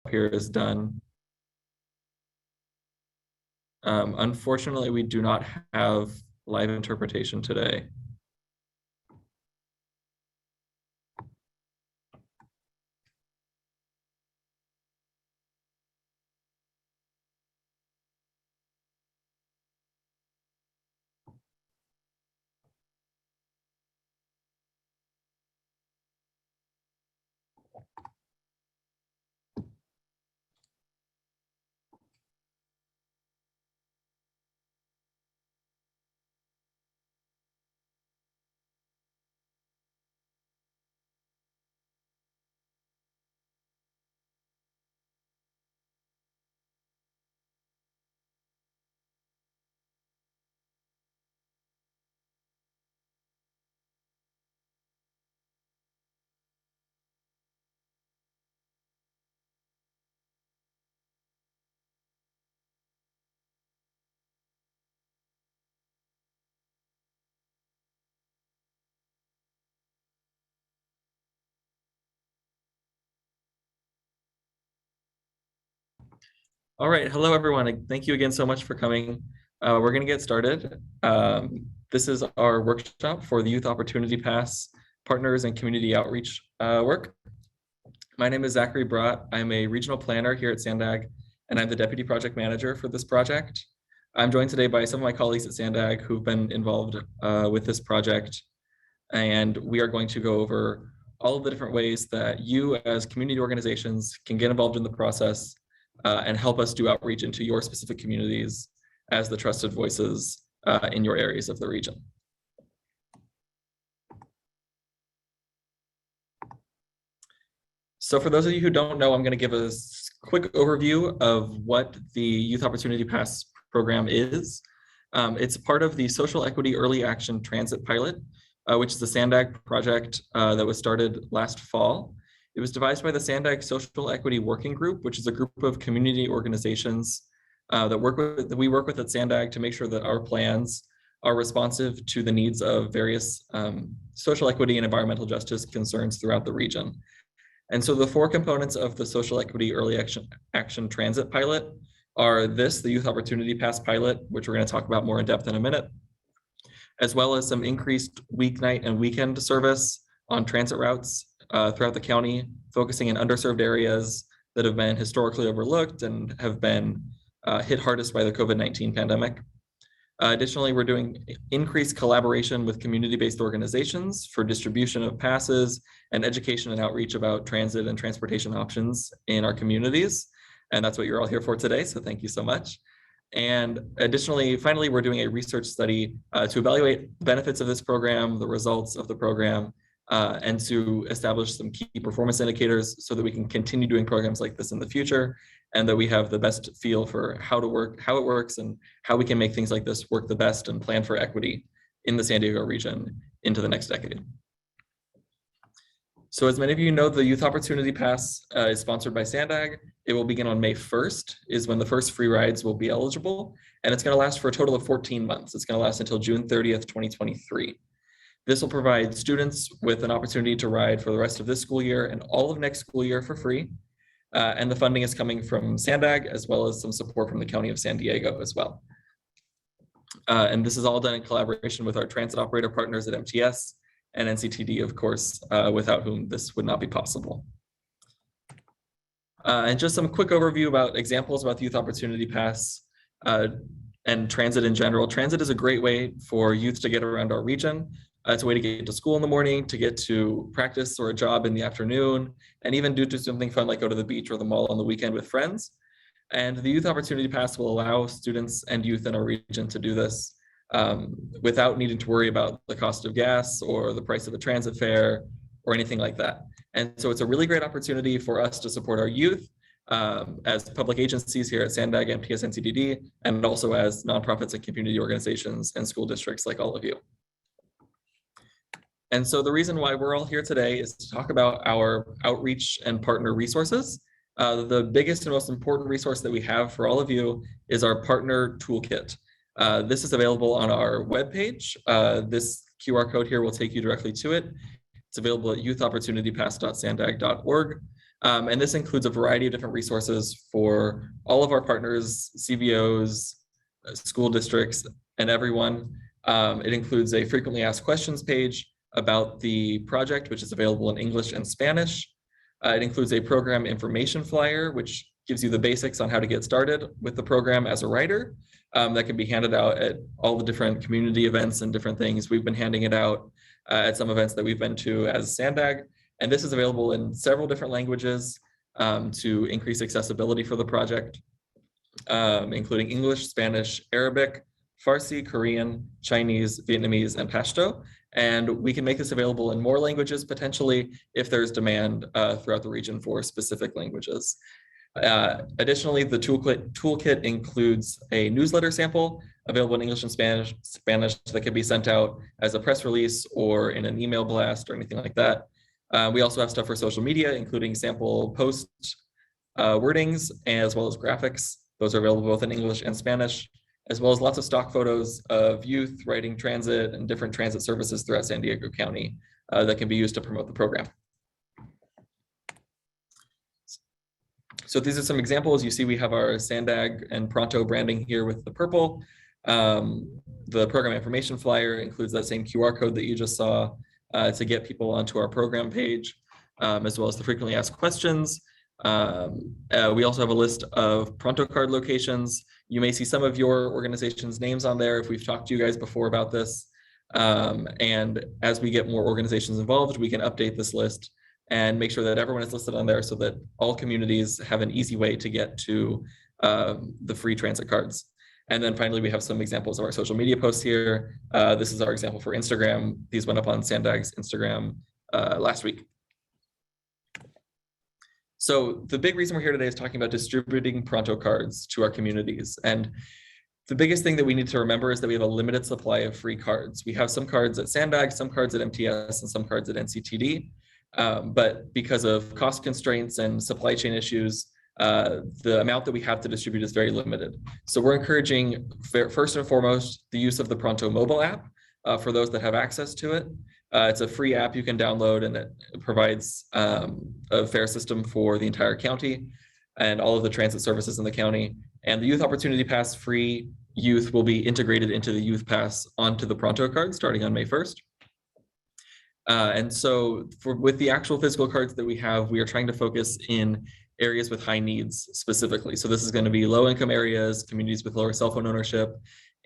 here is done. Unfortunately, we do not have live interpretation today. All right, hello everyone. Thank you again so much for coming. We're going to get started. This is our workshop for the Youth Opportunity Pass Partners and Community Outreach work. My name is Zachary Brott. I'm a regional planner here at SANDAG, and I'm the Deputy Project Manager for this project. I'm joined today by some of my colleagues at SANDAG who've been involved with this project, and we are going to go over all of the different ways that you as community organizations can get involved in the process and help us do outreach into your specific communities as the trusted voices in your areas of the region. So for those of you who don't know, I'm going to give a quick overview of what the Youth Opportunity Pass program is. It's part of the Social Equity Early Action Transit Pilot, which is the SANDAG project that was started last fall. It was devised by the SANDAG Social Equity Working Group, which is a group of community organizations that we work with at SANDAG to make sure that our plans are responsive to the needs of various social equity and environmental justice concerns throughout the region. And so the four components of the Social Equity Early Action Transit Pilot are the Youth Opportunity Pass Pilot, which we're going to talk about more in depth in a minute, as well as some increased weeknight and weekend service on transit routes throughout the county, focusing in underserved areas that have been historically overlooked and have been hit hardest by the COVID-19 pandemic. Additionally, we're doing increased collaboration with community-based organizations for distribution of passes and education and outreach about transit and transportation options in our communities. And that's what you're all here for today, so thank you so much. And additionally, finally, we're doing a research study to evaluate the benefits of this program, the results of the program, and to establish some key performance indicators so that we can continue doing programs like this in the future, and that we have the best feel for how it works, and how we can make things like this work the best and plan for equity in the San Diego region into the next decade. So as many of you know, the Youth Opportunity Pass is sponsored by SANDAG. It will begin on May 1st is when the first free rides will be eligible, and it's going to last for a total of 14 months. It's going to last until June 30th, 2023. This will provide students with an opportunity to ride for the rest of this school year and all of next school year for free. And the funding is coming from SANDAG, as well as some support from the County of San Diego as well. And this is all done in collaboration with our transit operator partners at MTS and NCTD, of course, without whom this would not be possible. And just some quick overview about examples about the Youth Opportunity Pass and transit in general. Transit is a great way for youth to get around our region. It's a way to get to school in the morning, to get to practice or a job in the afternoon, and even do something fun like go to the beach or the mall on the weekend with friends. And the Youth Opportunity Pass will allow students and youth in our region to do this without needing to worry about the cost of gas or the price of a transit fare or anything like that. And so it's a really great opportunity for us to support our youth as public agencies here at SANDAG, MTS, NCTD, and also as nonprofits and community organizations and school districts like all of you. And so the reason why we're all here today is to talk about our outreach and partner resources. The biggest and most important resource that we have for all of you is our partner toolkit. This is available on our webpage. This QR code here will take you directly to it. It's available at youthopportunitypass.sandag.org. And this includes a variety of different resources for all of our partners, CBOs, school districts, and everyone. It includes a frequently asked questions page about the project, which is available in English and Spanish. It includes a program information flyer, which gives you the basics on how to get started with the program as a writer. That can be handed out at all the different community events and different things. We've been handing it out at some events that we've been to as SANDAG. And this is available in several different languages to increase accessibility for the project, including English, Spanish, Arabic, Farsi, Korean, Chinese, Vietnamese, and Pashto. And we can make this available in more languages potentially if there's demand throughout the region for specific languages. Additionally, the toolkit includes a newsletter sample available in English and Spanish that can be sent out as a press release or in an email blast or anything like that. We also have stuff for social media, including sample post wordings as well as graphics. Those are available both in English and Spanish, as well as lots of stock photos of youth riding transit and different transit services throughout San Diego County that can be used to promote the program. So these are some examples. You see we have our SANDAG and Pronto branding here with the purple. The program information flyer includes that same QR code that you just saw to get people onto our program page, as well as the frequently asked questions. We also have a list of Pronto card locations. You may see some of your organization's names on there if we've talked to you guys before about this. And as we get more organizations involved, we can update this list and make sure that everyone is listed on there so that all communities have an easy way to get to the free transit cards. And then finally, we have some examples of our social media posts here. This is our example for Instagram. These went up on SANDAG's Instagram last week. So the big reason we're here today is talking about distributing Pronto cards to our communities. And the biggest thing that we need to remember is that we have a limited supply of free cards. We have some cards at SANDAG, some cards at MTS, and some cards at NCTD. But because of cost constraints and supply chain issues, the amount that we have to distribute is very limited. So we're encouraging, first and foremost, the use of the Pronto mobile app for those that have access to it. It's a free app you can download, and it provides a fare system for the entire county and all of the transit services in the county. And the Youth Opportunity Pass free youth will be integrated into the Youth Pass onto the Pronto card starting on May 1st. And so with the actual physical cards that we have, we are trying to focus in areas with high needs specifically. So this is going to be low income areas, communities with lower cell phone ownership,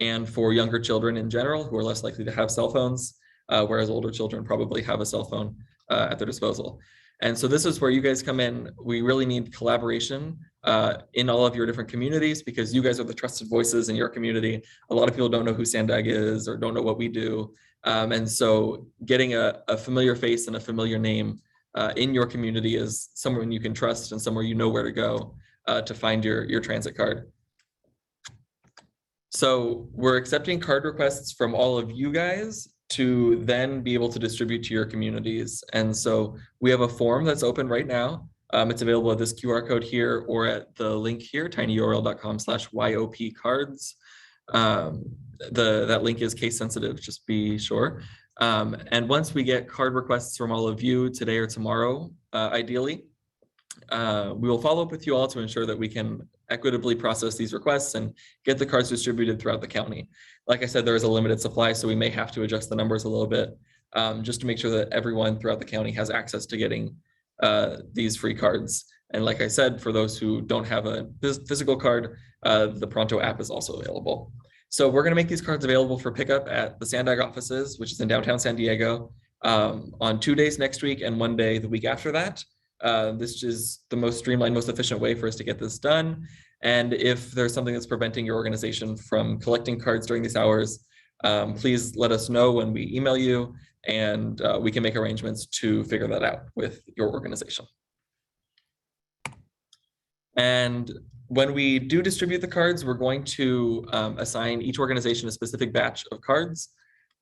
and for younger children in general who are less likely to have cell phones, whereas older children probably have a cell phone at their disposal. And so this is where you guys come in. We really need collaboration in all of your different communities because you guys are the trusted voices in your community. A lot of people don't know who SANDAG is or don't know what we do. And so getting a familiar face and a familiar name in your community is someone you can trust and somewhere you know where to go to find your transit card. So we're accepting card requests from all of you guys to then be able to distribute to your communities. And so we have a form that's open right now. It's available at this QR code here or at the link here, tinyurl.com/YOPcards. That link is case sensitive, just be sure. And once we get card requests from all of you today or tomorrow, ideally, we will follow up with you all to ensure that we can equitably process these requests and get the cards distributed throughout the county. Like I said, there is a limited supply, so we may have to adjust the numbers a little bit just to make sure that everyone throughout the county has access to getting these free cards. And like I said, for those who don't have a physical card, the Pronto app is also available. So we're going to make these cards available for pickup at the SANDAG offices, which is in downtown San Diego, on 2 days next week and 1 day the week after that. This is the most streamlined, most efficient way for us to get this done. And if there's something that's preventing your organization from collecting cards during these hours, please let us know when we email you, and we can make arrangements to figure that out with your organization. And when we do distribute the cards, we're going to assign each organization a specific batch of cards.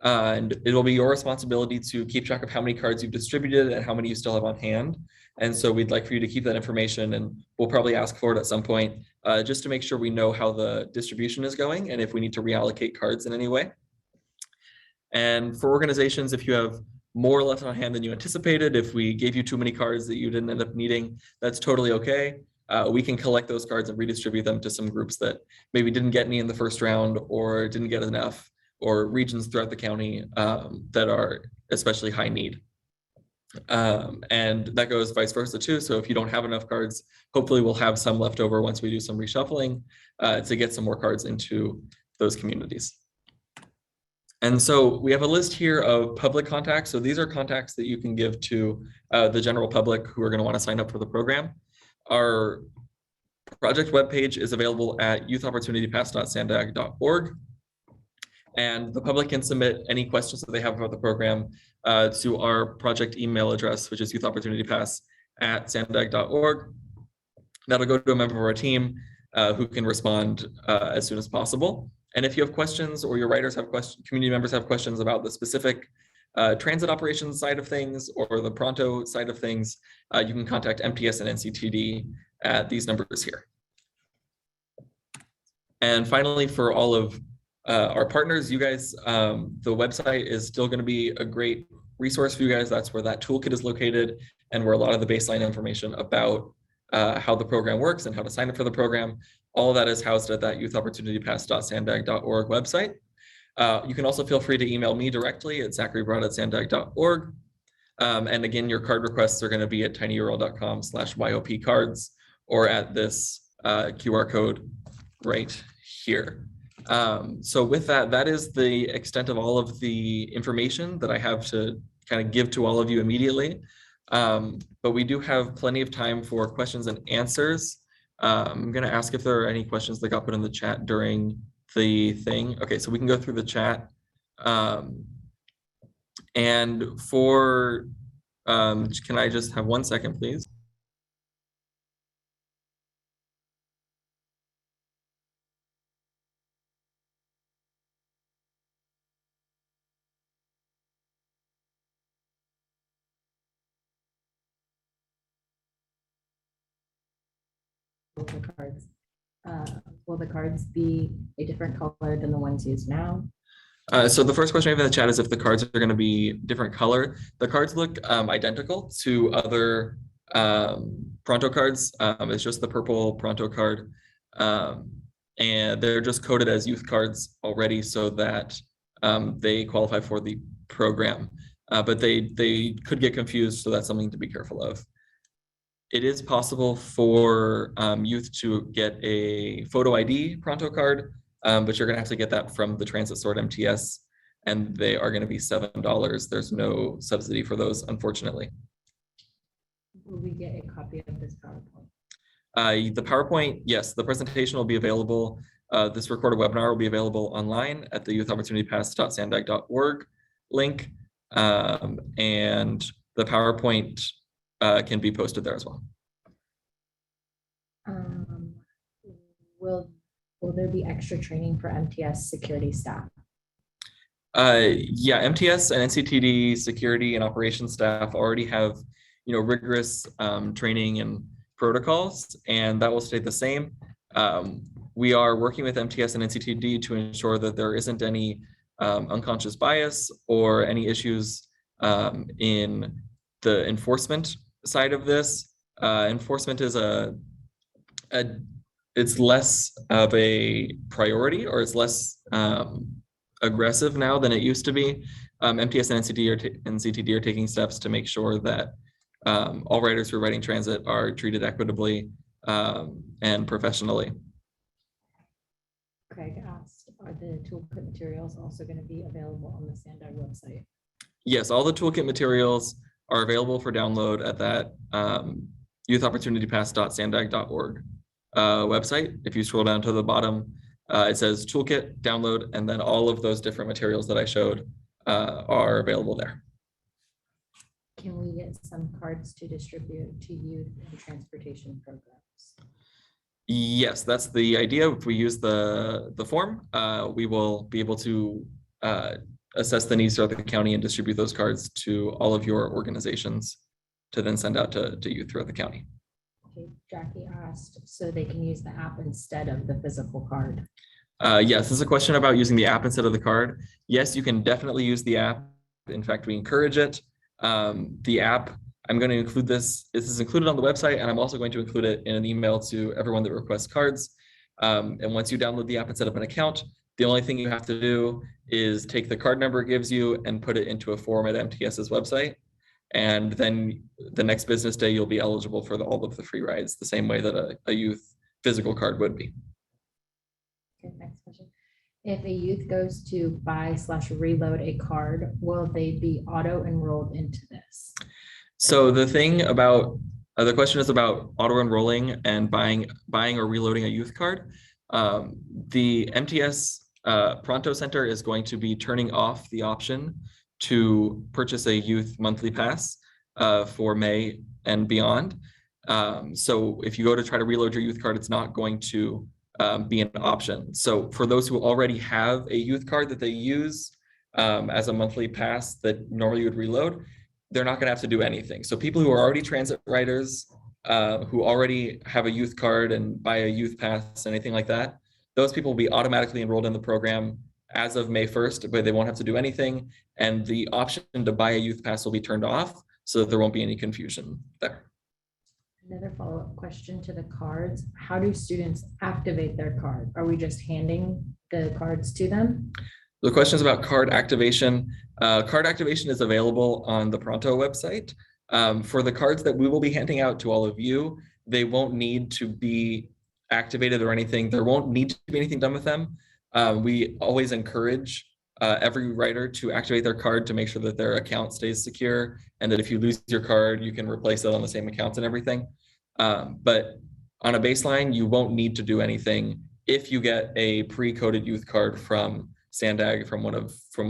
And it will be your responsibility to keep track of how many cards you've distributed and how many you still have on hand. And so we'd like for you to keep that information, and we'll probably ask for it at some point, just to make sure we know how the distribution is going and if we need to reallocate cards in any way. And for organizations, if you have more left on hand than you anticipated, if we gave you too many cards that you didn't end up needing, that's totally okay. We can collect those cards and redistribute them to some groups that maybe didn't get any in the first round or didn't get enough, or regions throughout the county that are especially high need. And that goes vice versa too. So if you don't have enough cards, hopefully we'll have some left over once we do some reshuffling to get some more cards into those communities. And so we have a list here of public contacts. So these are contacts that you can give to the general public who are going to want to sign up for the program. Our project webpage is available at youthopportunitypass.sandag.org. And the public can submit any questions that they have about the program to our project email address, which is youthopportunitypass@sandag.org. That'll go to a member of our team who can respond as soon as possible. And if you have questions, or your writers have questions, community members have questions about the specific transit operations side of things or the Pronto side of things, you can contact MTS and NCTD at these numbers here. And finally, for all of our partners, you guys, the website is still going to be a great resource for you guys. That's where that toolkit is located, and where a lot of the baseline information about how the program works and how to sign up for the program. All of that is housed at that youthopportunitypass.sandag.org website. You can also feel free to email me directly at zacharybrod@sandag.org. And again, your card requests are going to be at tinyurl.com/YOP-cards or at this QR code right here. So with that, that is the extent of all of the information that I have to kind of give to all of you immediately. But we do have plenty of time for questions and answers. I'm going to ask if there are any questions that got put in the chat during the thing. Okay, so we can go through the chat. And for, can I just have 1 second, please? The cards. Will the cards be a different color than the ones used now? So the first question I have in the chat is if the cards are going to be different color. The cards look identical to other Pronto cards. It's just the purple Pronto card. And they're just coded as youth cards already so that they qualify for the program. But they could get confused, so that's something to be careful of. It is possible for youth to get a photo ID Pronto card, but you're going to have to get that from the Transit Sort MTS, and they are going to be $7. There's no subsidy for those, unfortunately. Will we get a copy of this PowerPoint? The PowerPoint, yes, the presentation will be available. This recorded webinar will be available online at the youthopportunitypass.sandag.org link, and the PowerPoint can be posted there as well. Will there be extra training for MTS security staff? Yeah, MTS and NCTD security and operations staff already have, rigorous training and protocols, and that will stay the same. We are working with MTS and NCTD to ensure that there isn't any unconscious bias or any issues in the enforcement side of this. Enforcement is it's less of a priority, or it's less aggressive now than it used to be. MTS and NCTD are taking steps to make sure that all riders who are riding transit are treated equitably and professionally. Craig asked, are the toolkit materials also going to be available on the SANDAG website? Yes, all the toolkit materials are available for download at that youthopportunitypass.sandag.org website. If you scroll down to the bottom, it says toolkit, download, and then all of those different materials that I showed are available there. Can we get some cards to distribute to youth and transportation programs? Yes, that's the idea. If we use the form, we will be able to assess the needs throughout the county and distribute those cards to all of your organizations to then send out to youth throughout the county. Okay, Jackie asked, so they can use the app instead of the physical card? Yes, this is a question about using the app instead of the card. Yes, you can definitely use the app. In fact, we encourage it. The app, I'm going to include this. This is included on the website, and I'm also going to include it in an email to everyone that requests cards. And once you download the app and set up an account, the only thing you have to do is take the card number it gives you and put it into a form at MTS's website. And then the next business day, you'll be eligible for all of the free rides, the same way that a youth physical card would be. Okay, next question. If a youth goes to buy/reload a card, will they be auto-enrolled into this? So the thing about, the question is about auto-enrolling and buying or reloading a youth card. The MTS Pronto Center is going to be turning off the option to purchase a youth monthly pass for May and beyond. So if you go to try to reload your youth card, it's not going to be an option. So for those who already have a youth card that they use as a monthly pass that normally would reload, they're not going to have to do anything. So people who are already transit riders, who already have a youth card and buy a youth pass, anything like that, those people will be automatically enrolled in the program as of May 1st, but they won't have to do anything. And the option to buy a youth pass will be turned off so that there won't be any confusion there. Another follow-up question to the cards. How do students activate their card? Are we just handing the cards to them? The question is about card activation. Card activation is available on the Pronto website. For the cards that we will be handing out to all of you, they won't need to be activated or anything. There won't need to be anything done with them. We always encourage every writer to activate their card to make sure that their account stays secure, and that if you lose your card, you can replace it on the same account and everything. But on a baseline, you won't need to do anything if you get a pre-coded youth card from SANDAG, from one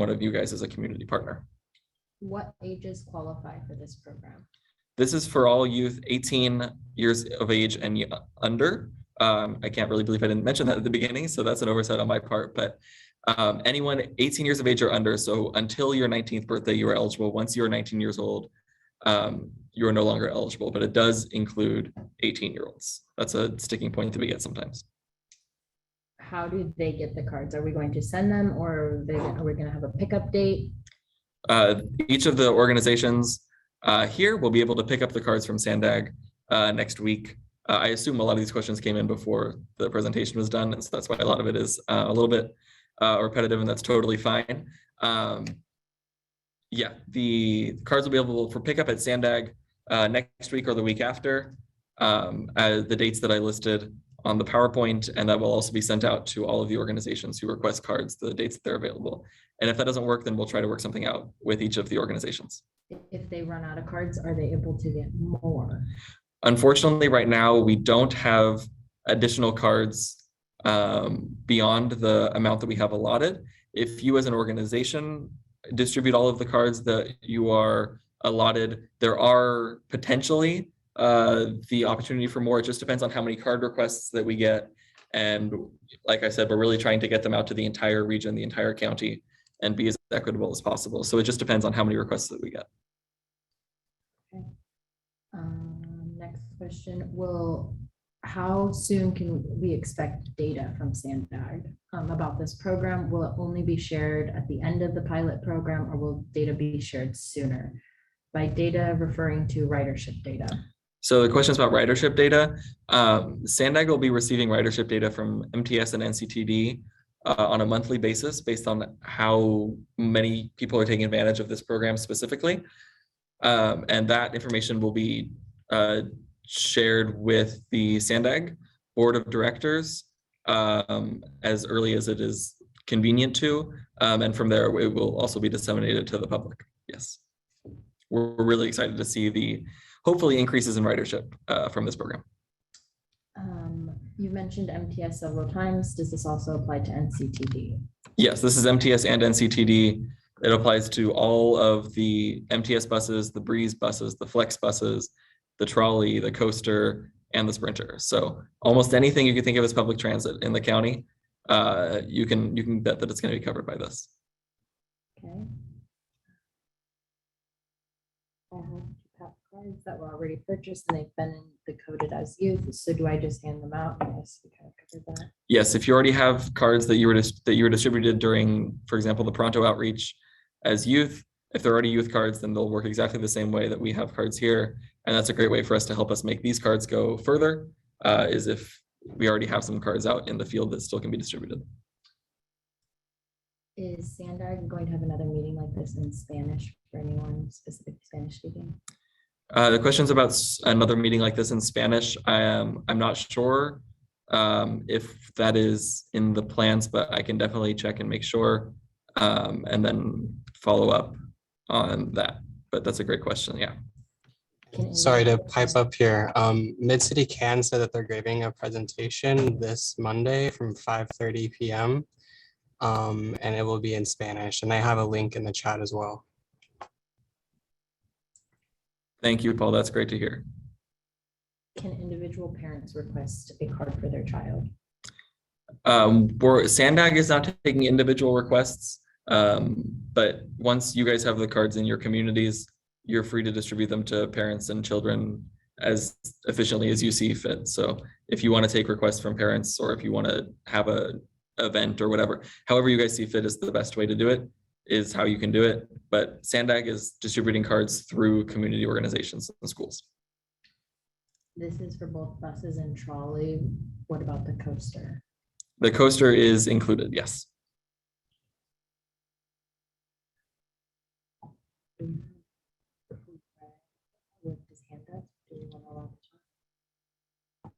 of you guys as a community partner. What ages qualify for this program? This is for all youth 18 years of age and under. I can't really believe I didn't mention that at the beginning, so that's an oversight on my part, but anyone 18 years of age or under, so until your 19th birthday, you are eligible. Once you're 19 years old, you are no longer eligible, but it does include 18-year-olds. That's a sticking point that we get sometimes. How do they get the cards? Are we going to send them, or are we going to have a pickup date? Each of the organizations here will be able to pick up the cards from SANDAG next week. I assume a lot of these questions came in before the presentation was done, and so that's why a lot of it is a little bit repetitive, and that's totally fine. Yeah, the cards will be available for pickup at SANDAG next week or the week after, the dates that I listed on the PowerPoint, and that will also be sent out to all of the organizations who request cards, the dates that they're available. And if that doesn't work, then we'll try to work something out with each of the organizations. If they run out of cards, are they able to get more? Unfortunately, right now, we don't have additional cards beyond the amount that we have allotted. If you as an organization distribute all of the cards that you are allotted, there are potentially the opportunity for more. It just depends on how many card requests that we get. And like I said, we're really trying to get them out to the entire region, the entire county, and be as equitable as possible. So it just depends on how many requests that we get. Okay. Next question. How soon can we expect data from SANDAG about this program? Will it only be shared at the end of the pilot program, or will data be shared sooner? By data, referring to ridership data. So the question is about ridership data. SANDAG will be receiving ridership data from MTS and NCTD on a monthly basis based on how many people are taking advantage of this program specifically. And that information will be shared with the SANDAG board of directors as early as it is convenient to. And from there, it will also be disseminated to the public. Yes. We're really excited to see the hopefully increases in ridership from this program. You mentioned MTS several times. Does this also apply to NCTD? Yes, this is MTS and NCTD. It applies to all of the MTS buses, the Breeze buses, the Flex buses, the trolley, the coaster, and the Sprinter. So almost anything you can think of as public transit in the county, you can bet that it's going to be covered by this. Okay. I have cards that were already purchased and they've been decoded as youth. So do I just hand them out? Yes, we kind of covered that. Yes, if you already have cards that you were distributed during, for example, the Pronto outreach as youth, If they're already youth cards, then they'll work exactly the same way that we have cards here. And that's a great way for us to help us make these cards go further, is if we already have some cards out in the field that still can be distributed. Is SANDAG going to have another meeting like this in Spanish for anyone specific Spanish speaking? The questions about another meeting like this in Spanish, I'm not sure if that is in the plans, but I can definitely check and make sure, and then follow up on that. But that's a great question. Yeah. Sorry to pipe up here. Mid-City Can said that they're giving a presentation this Monday from 5:30 p.m. And it will be in Spanish, and they have a link in the chat as well. Thank you, Paul. That's great to hear. Can individual parents request a card for their child? SANDAG is not taking individual requests, but once you guys have the cards in your communities, you're free to distribute them to parents and children as efficiently as you see fit. So if you want to take requests from parents, or if you want to have a event or whatever, however you guys see fit is the best way to do it, is how you can do it. But SANDAG is distributing cards through community organizations and schools. This is for both buses and trolley. What about the coaster? The coaster is included, yes. With his hand up, do you want to allow the child?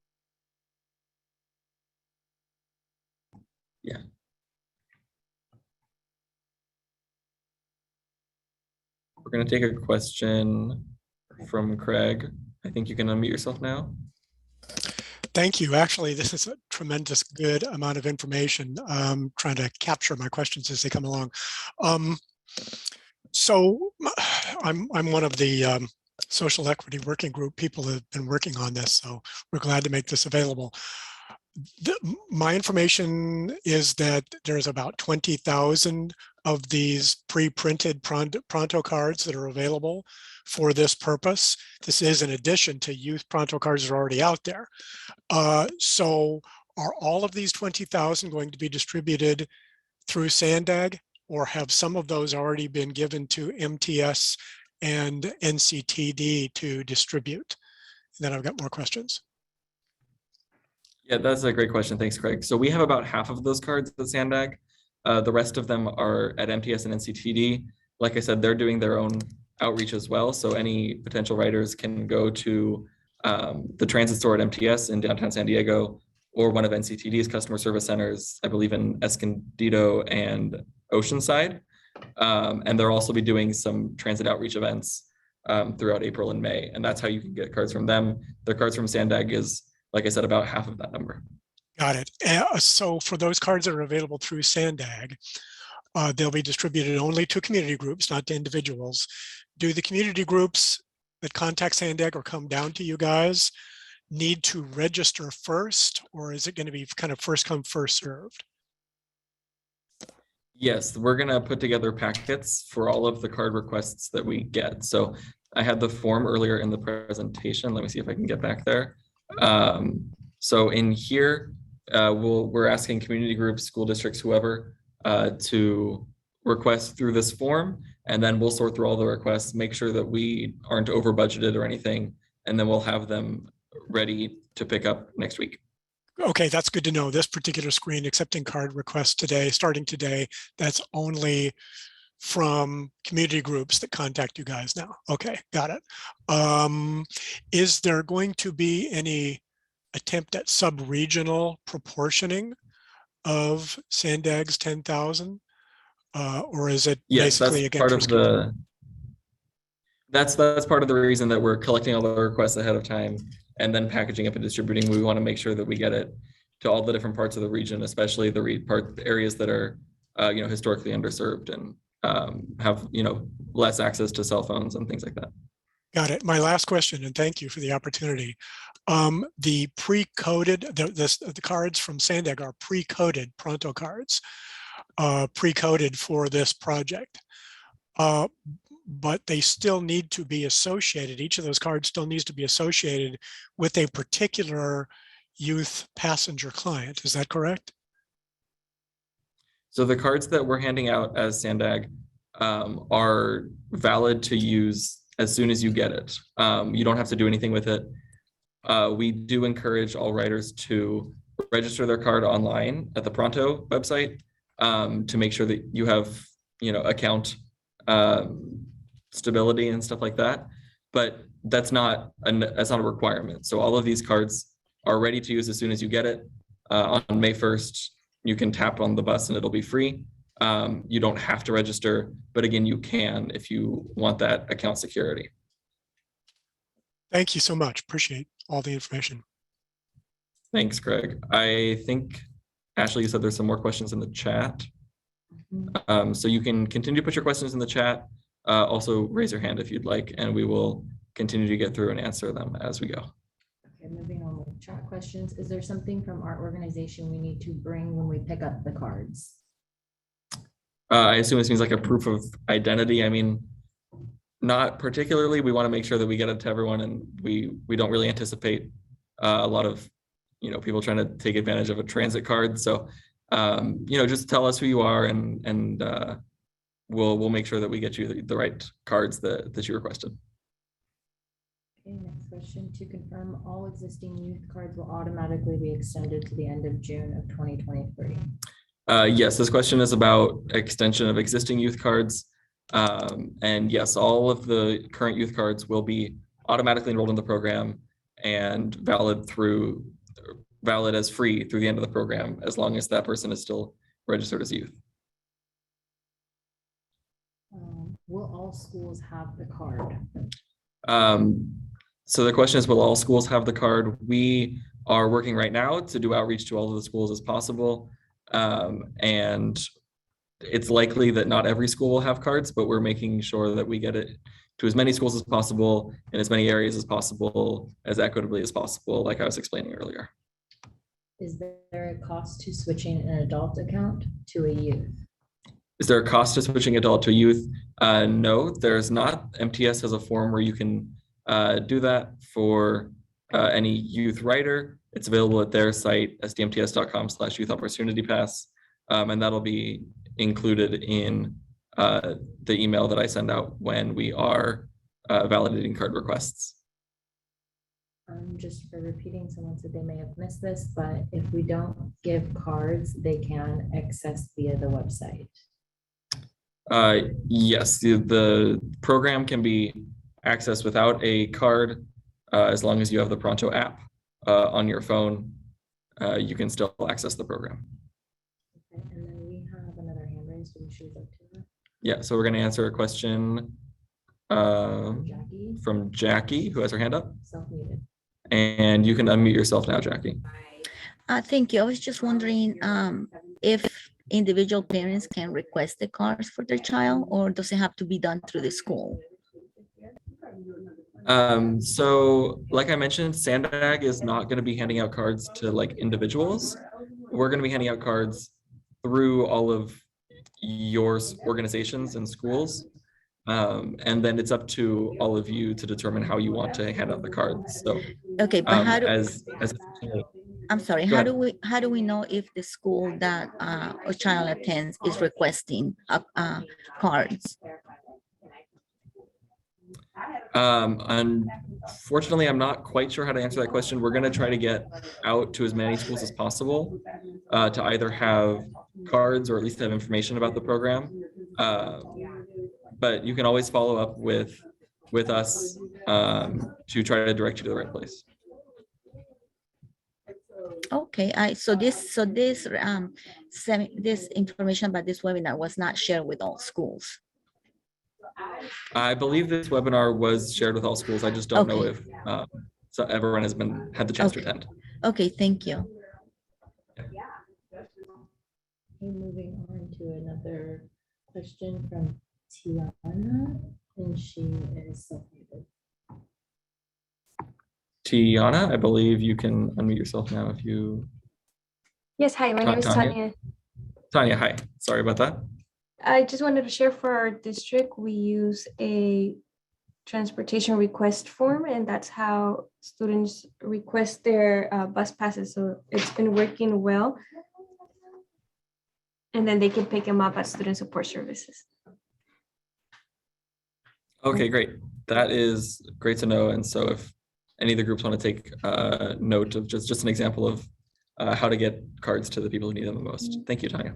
Yeah. We're going to take a question from Craig. I think you can unmute yourself now. Thank you. Actually, this is a tremendous good amount of information. I'm trying to capture my questions as they come along. So I'm one of the social equity working group people that have been working on this, so we're glad to make this available. My information is that there's about 20,000 of these pre-printed Pronto cards that are available for this purpose. This is in addition to youth Pronto cards that are already out there. So are all of these 20,000 going to be distributed through SANDAG, or have some of those already been given to MTS and NCTD to distribute? And then I've got more questions. Yeah, that's a great question. Thanks, Craig. So we have about half of those cards at SANDAG. The rest of them are at MTS and NCTD. Like I said, they're doing their own outreach as well. So any potential writers can go to the transit store at MTS in downtown San Diego, or one of NCTD's customer service centers, I believe in Escondido and Oceanside. And they'll also be doing some transit outreach events throughout April and May. And that's how you can get cards from them. Their cards from SANDAG is, like I said, about half of that number. Got it. So for those cards that are available through SANDAG, they'll be distributed only to community groups, not to individuals. Do the community groups that contact SANDAG or come down to you guys need to register first, or is it going to be kind of first come, first served? Yes, we're going to put together packets for all of the card requests that we get. So I had the form earlier in the presentation. Let me see if I can get back there. So in here, we're asking community groups, school districts, whoever, to request through this form, and then we'll sort through all the requests, make sure that we aren't over budgeted or anything, and then we'll have them ready to pick up next week. Okay, that's good to know. This particular screen accepting card requests today, starting today, that's only from community groups that contact you guys now. Okay, got it. Is there going to be any attempt at sub-regional proportioning of SANDAG's 10,000? Or is it basically that's again part of the that's part of the reason that we're collecting all the requests ahead of time and then packaging up and distributing. We want to make sure that we get it to all the different parts of the region, especially the areas that are historically underserved and have less access to cell phones and things like that. Got it. My last question, and thank you for the opportunity. The pre-coded, the cards from SANDAG are pre-coded Pronto cards, pre-coded for this project. But they still need to be associated. Each of those cards still needs to be associated with a particular youth passenger client. Is that correct? So the cards that we're handing out as SANDAG are valid to use as soon as you get it. You don't have to do anything with it. We do encourage all riders to register their card online at the Pronto website to make sure that you have, account stability and stuff like that. But that's not a requirement. So all of these cards are ready to use as soon as you get it. On May 1st, you can tap on the bus and it'll be free. You don't have to register, but again, you can if you want that account security. Thank you so much. Appreciate all the information. Thanks, Greg. I think, Ashley, you said there's some more questions in the chat. So you can continue to put your questions in the chat. Also raise your hand if you'd like, and we will continue to get through and answer them as we go. Okay, moving on with chat questions. Is there something from our organization we need to bring when we pick up the cards? I assume this means like a proof of identity. I mean, not particularly. We want to make sure that we get it to everyone, and we don't really anticipate a lot of people trying to take advantage of a transit card. So just tell us who you are, and we'll make sure that we get you the right cards that you requested. Okay, next question. To confirm, all existing youth cards will automatically be extended to the end of June of 2023. Yes, this question is about extension of existing youth cards. And yes, all of the current youth cards will be automatically enrolled in the program and valid as free through the end of the program, as long as that person is still registered as youth. Will all schools have the card? So the question is, will all schools have the card? We are working right now to do outreach to all of the schools as possible. And it's likely that not every school will have cards, but we're making sure that we get it to as many schools as possible in as many areas as possible, as equitably as possible, like I was explaining earlier. Is there a cost to switching an adult account to a youth? Is there a cost to switching adult to youth? No, there's not. MTS has a form where you can do that for any youth rider. It's available at their site, sdmts.com/youth opportunity pass. And that'll be included in the email that I send out when we are validating card requests. Just for repeating, someone said they may have missed this, but if we don't give cards, they can access via the website. Yes, the program can be accessed without a card as long as you have the Pronto app on your phone. You can still access the program. Okay, and then we have another hand raised. We should go to her. Yeah, so we're going to answer a question Jackie, from Jackie, who has her hand up. self-muted. And you can unmute yourself now, Jackie. Thank you. I was just wondering if individual parents can request the cards for their child, or does it have to be done through the school? So like I mentioned, SANDAG is not going to be handing out cards to like individuals. We're going to be handing out cards through all of your organizations and schools. And then it's up to all of you to determine how you want to hand out the cards. So Okay, but how do I'm sorry, Go how do we know if the school that a child attends is requesting cards? Unfortunately, I'm not quite sure how to answer that question. We're going to try to get out to as many schools as possible to either have cards or at least have information about the program. But you can always follow up with us to try to direct you to the right place. Okay, this information about this webinar was not shared with all schools. I believe this webinar was shared with all schools. I just don't know Okay. if so everyone has had the chance to Okay. attend. Okay, thank you. Okay, moving on to another question from Tiana, and she is self-muted. Tiana, I believe you can unmute yourself now if you. Yes, hi, my name is Tanya. Tanya. Tanya, hi. Sorry about that. I just wanted to share for our district, we use a transportation request form, and that's how students request their bus passes. So it's been working well. And then they can pick them up at student support services. Okay, great. That is great to know. And so if any of the groups want to take note of just an example of how to get cards to the people who need them the most. Thank you, Tanya.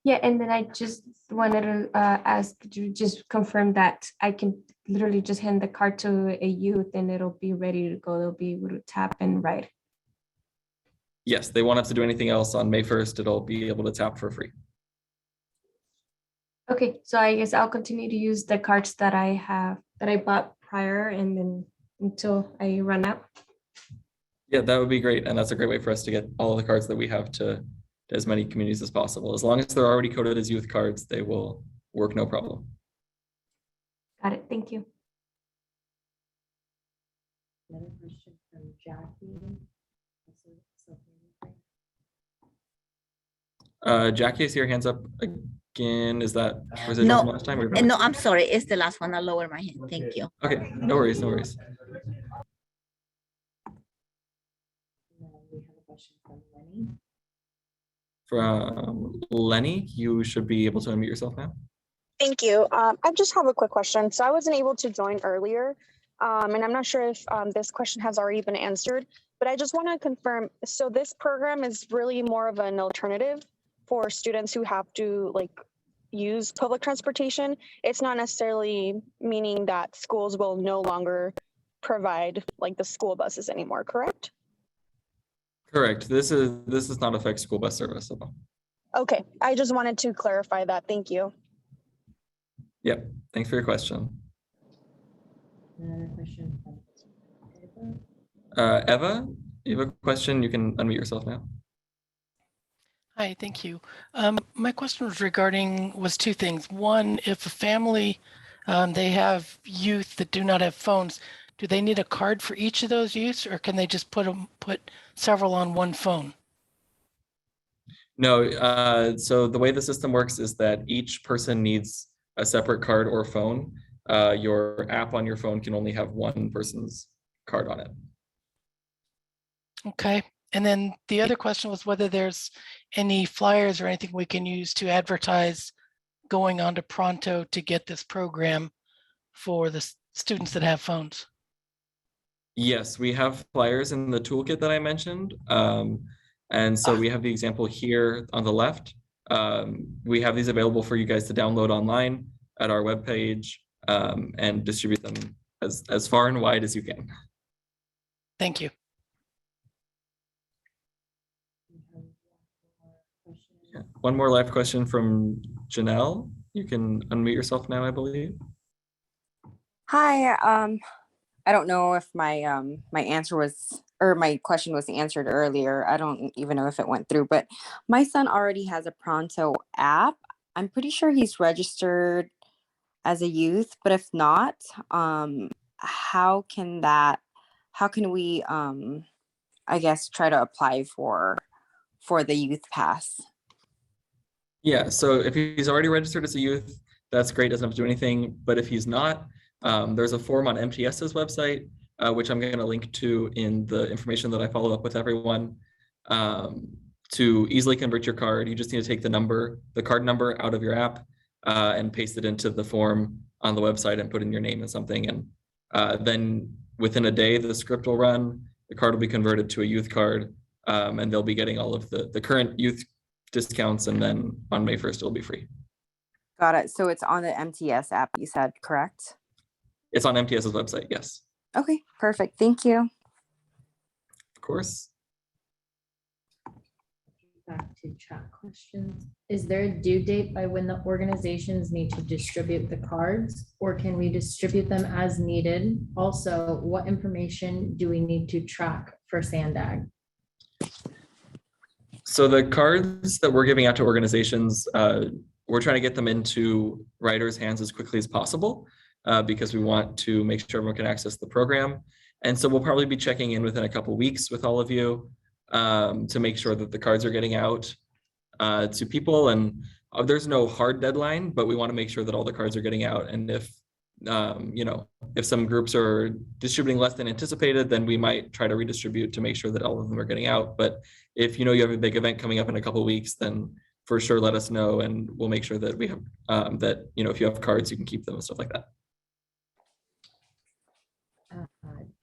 Yeah, and then I just wanted to ask to just confirm that I can literally just hand the card to a youth and it'll be ready to go. They'll be able to tap and write. Yes, they won't have to do anything else on May 1st. It'll be able to tap for free. Okay, so I guess I'll continue to use the cards that I bought prior and then until I run out. Yeah, that would be great. And that's a great way for us to get all of the cards that we have to as many communities as possible. As long as they're already coded as youth cards, they will work no problem. Got it. Thank you. Another question from Jackie. Jackie, I see your hands up again. Was it No, from last time? Or no, I'm sorry. It's the last one. I'll lower my hand. Thank you. Okay, no worries, no worries. We have a question from Lenny. From Lenny, you should be able to unmute yourself now. Thank you. I just have a quick question. So I wasn't able to join earlier, and I'm not sure if this question has already been answered, but I just want to confirm. So this program is really more of an alternative for students who have to use public transportation. It's not necessarily meaning that schools will no longer provide the school buses anymore, correct? Correct. This does not affect school bus service at all. Okay, I just wanted to clarify that. Thank you. Yep. Thanks for your question. Another question from Eva. Eva, you have a question? You can unmute yourself now. Hi, thank you. My question was two things. One, if a family, they have youth that do not have phones, do they need a card for each of those youths, or can they just put several on one phone? No, so the way the system works is that each person needs a separate card or phone. Your app on your phone can only have one person's card on it. Okay. And then the other question was whether there's any flyers or anything we can use to advertise going on to Pronto to get this program for the students that have phones. Yes, we have flyers in the toolkit that I mentioned. And so we have the example here on the left. We have these available for you guys to download online at our webpage and distribute them as far and wide as you can. Thank you. Yeah. One more live question from Janelle. You can unmute yourself now, I believe. Hi, I don't know if my my question was answered earlier. I don't even know if it went through, but my son already has a Pronto app. I'm pretty sure he's registered as a youth, but if not, how can we I guess try to apply for the youth pass? Yeah, so if he's already registered as a youth, that's great, doesn't have to do anything. But if he's not, there's a form on MTS's website, which I'm going to link to in the information that I follow up with everyone. To easily convert your card, you just need to take the card number out of your app and paste it into the form on the website and put in your name and something. And then within a day, the script will run, the card will be converted to a youth card, and they'll be getting all of the current youth discounts, and then on May 1st, it'll be free. Got it. So it's on the MTS app, you said, correct? It's on MTS's website, yes. Okay, perfect. Thank you. Of course. Back to chat questions. Is there a due date by when the organizations need to distribute the cards, or can we distribute them as needed? Also, what information do we need to track for SANDAG? So the cards that we're giving out to organizations, we're trying to get them into writers' hands as quickly as possible because we want to make sure everyone can access the program. And so we'll probably be checking in within a couple of weeks with all of you to make sure that the cards are getting out to people. And there's no hard deadline, but we want to make sure that all the cards are getting out. And if if some groups are distributing less than anticipated, then we might try to redistribute to make sure that all of them are getting out. But if you have a big event coming up in a couple of weeks, then for sure let us know, and we'll make sure that we have that if you have cards, you can keep them and stuff like that.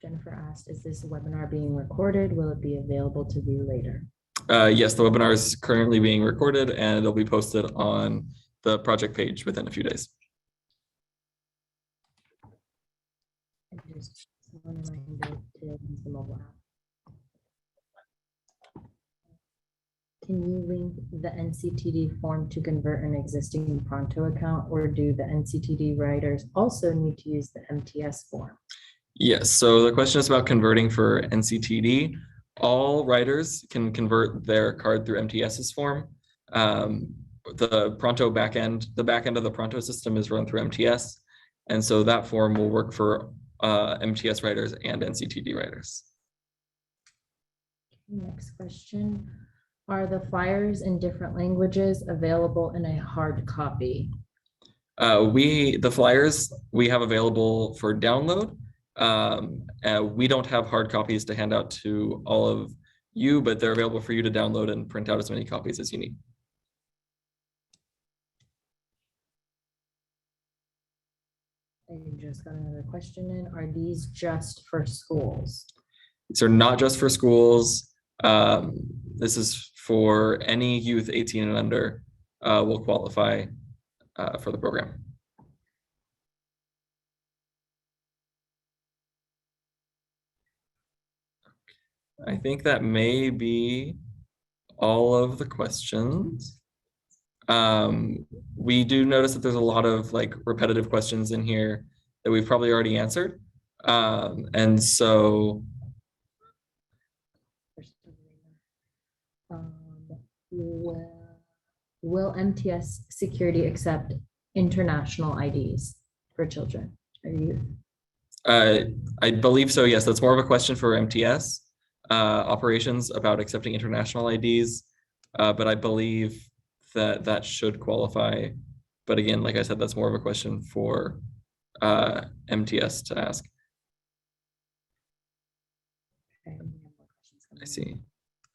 Jennifer asked, is this webinar being recorded? Will it be available to view later? Yes, the webinar is currently being recorded and it'll be posted on the project page within a few days. And just someone reminded to use the mobile app. Can you link the NCTD form to convert an existing Pronto account, or do the NCTD writers also need to use the MTS form? Yes, so the question is about converting for NCTD. All writers can convert their card through MTS's form. The Pronto backend, the backend of the Pronto system is run through MTS. And so that form will work for MTS writers and NCTD writers. Next question. Are the flyers in different languages available in a hard copy? The flyers we have available for download. We don't have hard copies to hand out to all of you, but they're available for you to download and print out as many copies as you need. I just got another question in. Are these just for schools? These are not just for schools. This is for any youth 18 and under will qualify for the program. I think that may be all of the questions. We do notice that there's a lot of like repetitive questions in here that we've probably already answered. And so will MTS security accept international IDs for children or youth? I believe so, yes. That's more of a question for MTS operations about accepting international IDs, but I believe that that should qualify. But again, like I said, that's more of a question for MTS to ask. Okay, we have more questions coming I in. see.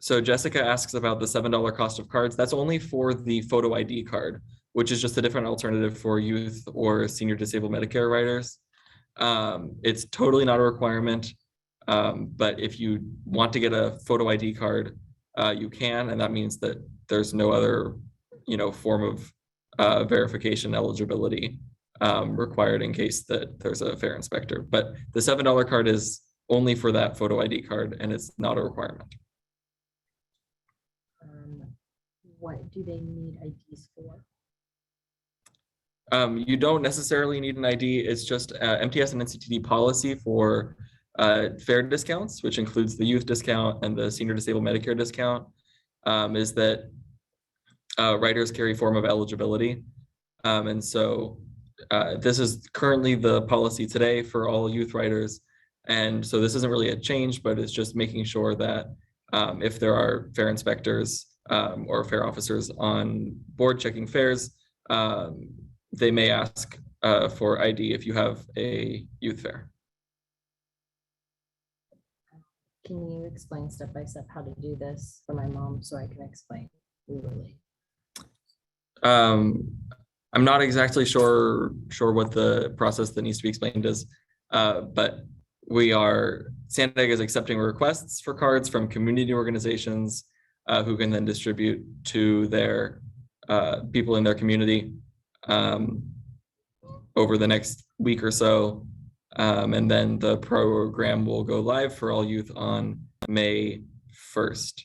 So Jessica asks about the $7 cost of cards. That's only for the photo ID card, which is just a different alternative for youth or senior disabled Medicare writers. It's totally not a requirement, but if you want to get a photo ID card, you can, and that means that there's no other, form of verification eligibility required in case that there's a fair inspector. But the $7 card is only for that photo ID card, and it's not a requirement. What do they need IDs for? You don't necessarily need an ID. It's just MTS and NCTD policy for fare discounts, which includes the youth discount and the senior disabled Medicare discount, is that writers carry form of eligibility. And so this is currently the policy today for all youth writers. And so this isn't really a change, but it's just making sure that if there are fare inspectors or fare officers on board checking fares, they may ask for ID if you have a youth fare. Can you explain step by step how to do this for my mom so I can explain really? I'm not exactly sure what the process that needs to be explained is, but SANDAG is accepting requests for cards from community organizations who can then distribute to their people in their community over the next week or so. And then the program will go live for all youth on May 1st.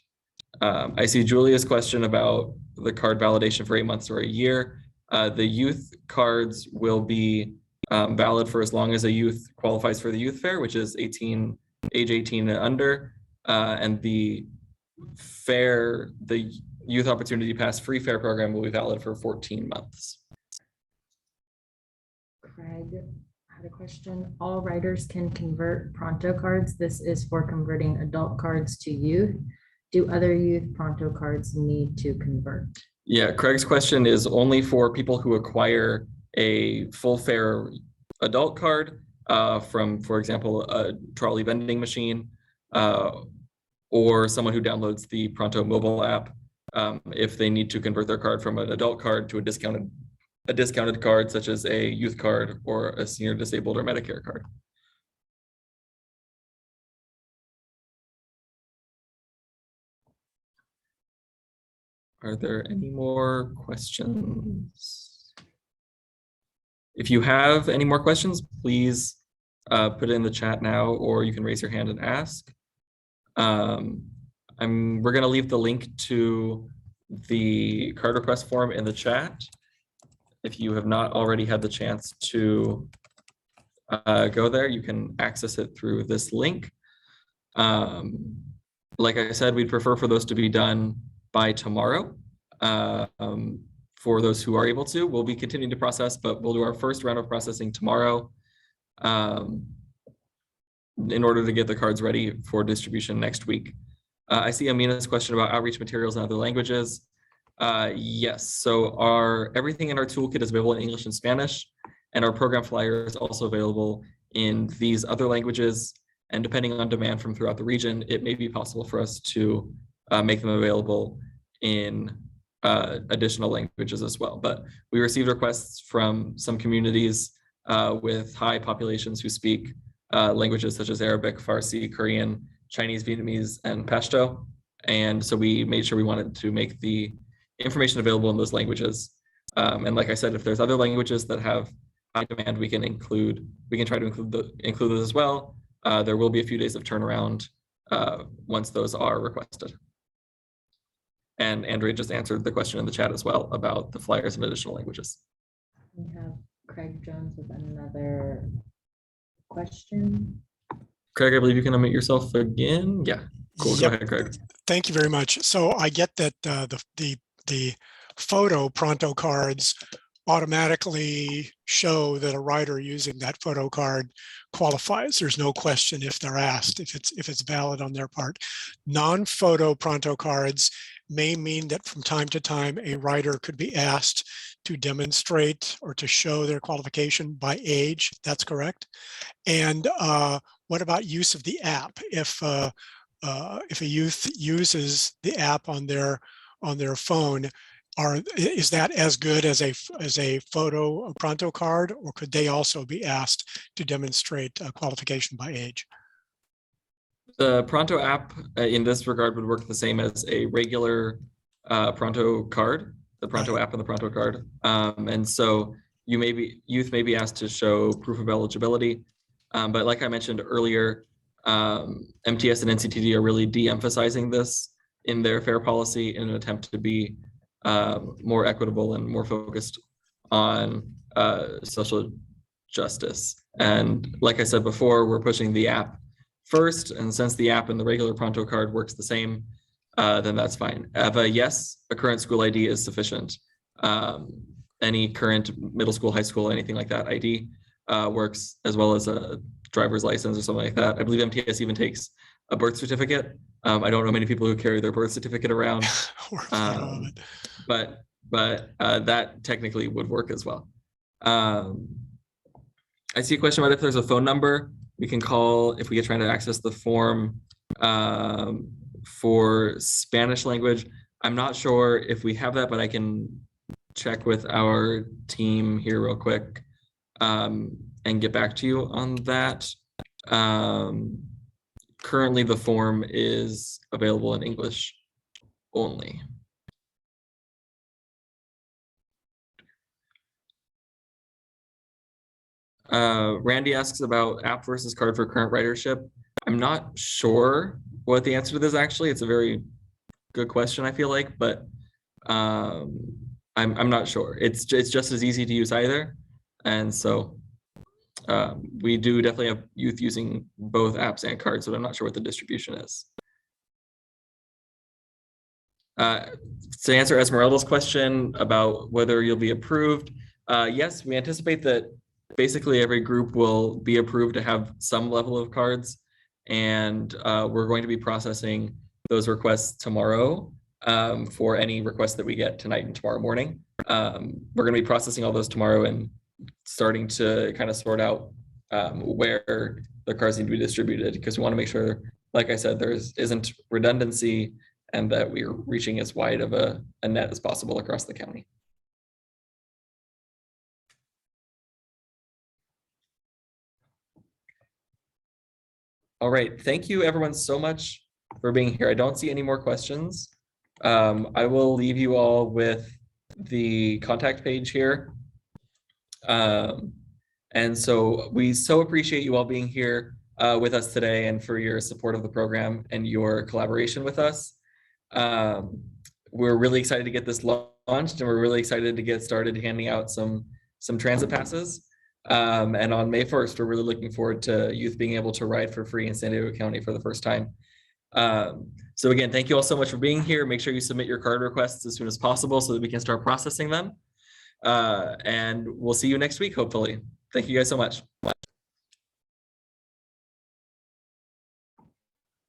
I see Julia's question about the card validation for 8 months or a year. The youth cards will be valid for as long as a youth qualifies for the youth fare, which is age 18 and under. And the Youth Opportunity Pass free fare program will be valid for 14 months. Craig had a question. All writers can convert Pronto cards. This is for converting adult cards to youth. Do other youth Pronto cards need to convert? Yeah, Craig's question is only for people who acquire a full fare adult card from, for example, a trolley vending machine or someone who downloads the Pronto mobile app. If they need to convert their card from an adult card to a discounted card, such as a youth card or a senior disabled or Medicare card. Are there any more questions? If you have any more questions, please put it in the chat now, or you can raise your hand and ask. We're going to leave the link to the card request form in the chat. If you have not already had the chance to go there, you can access it through this link. Like I said, we'd prefer for those to be done by tomorrow. For those who are able to, we'll be continuing to process, but we'll do our first round of processing tomorrow in order to get the cards ready for distribution next week. I see Amina's question about outreach materials in other languages. Yes, so everything in our toolkit is available in English and Spanish, and our program flyer is also available in these other languages. And depending on demand from throughout the region, it may be possible for us to make them available in additional languages as well. But we received requests from some communities with high populations who speak languages such as Arabic, Farsi, Korean, Chinese, Vietnamese, and Pashto. And so we made sure we wanted to make the information available in those languages. And like I said, if there's other languages that have high demand, we can try to include those as well. There will be a few days of turnaround once those are requested. And Andrea just answered the question in the chat as well about the flyers in additional languages. We have Craig Jones with another question. Craig, I believe you can unmute yourself again. Yeah, cool. Yep. Go ahead, Craig. Thank you very much. So I get that the photo pronto cards automatically show that a writer using that photo card qualifies. There's no question if they're asked, if it's valid on their part. Non-photo pronto cards may mean that from time to time a writer could be asked to demonstrate or to show their qualification by age. That's correct. And what about use of the app? If a youth uses the app on their phone, is that as good as a photo pronto card, or could they also be asked to demonstrate qualification by age? The Pronto app in this regard would work the same as a regular Pronto card, the Pronto app and the Pronto card. And so youth may be asked to show proof of eligibility. But like I mentioned earlier, MTS and NCTD are really de-emphasizing this in their FAIR policy in an attempt to be more equitable and more focused on social justice. And like I said before, we're pushing the app first, and since the app and the regular Pronto card works the same, then that's fine. Yes, a current school ID is sufficient. Any current middle school, high school, anything like that ID works, as well as a driver's license or something like that. I believe MTS even takes a birth certificate. I don't know many people who carry their birth certificate around, but that technically would work as well. I see a question about if there's a phone number we can call if we get trying to access the form for Spanish language. I'm not sure if we have that, but I can check with our team here real quick and get back to you on that. Currently, the form is available in English only. Randy asks about app versus card for current ridership. I'm not sure what the answer to this actually. It's a very good question, I feel like, but I'm not sure. It's just as easy to use either. And so we do definitely have youth using both apps and cards, but I'm not sure what the distribution is. To answer Esmeralda's question about whether you'll be approved, yes, we anticipate that basically every group will be approved to have some level of cards, and we're going to be processing those requests tomorrow for any requests that we get tonight and tomorrow morning. We're going to be processing all those tomorrow and starting to kind of sort out where the cards need to be distributed, because we want to make sure, like I said, there isn't redundancy and that we're reaching as wide of a net as possible across the county. All right, thank you everyone so much for being here. I don't see any more questions. I will leave you all with the contact page here. And so we so appreciate you all being here with us today and for your support of the program and your collaboration with us. We're really excited to get this launched, and we're really excited to get started handing out some transit passes. And on May 1st, we're really looking forward to youth being able to ride for free in San Diego County for the first time. So again, thank you all so much for being here. Make sure you submit your card requests as soon as possible so that we can start processing them. And we'll see you next week, hopefully. Thank you guys so much.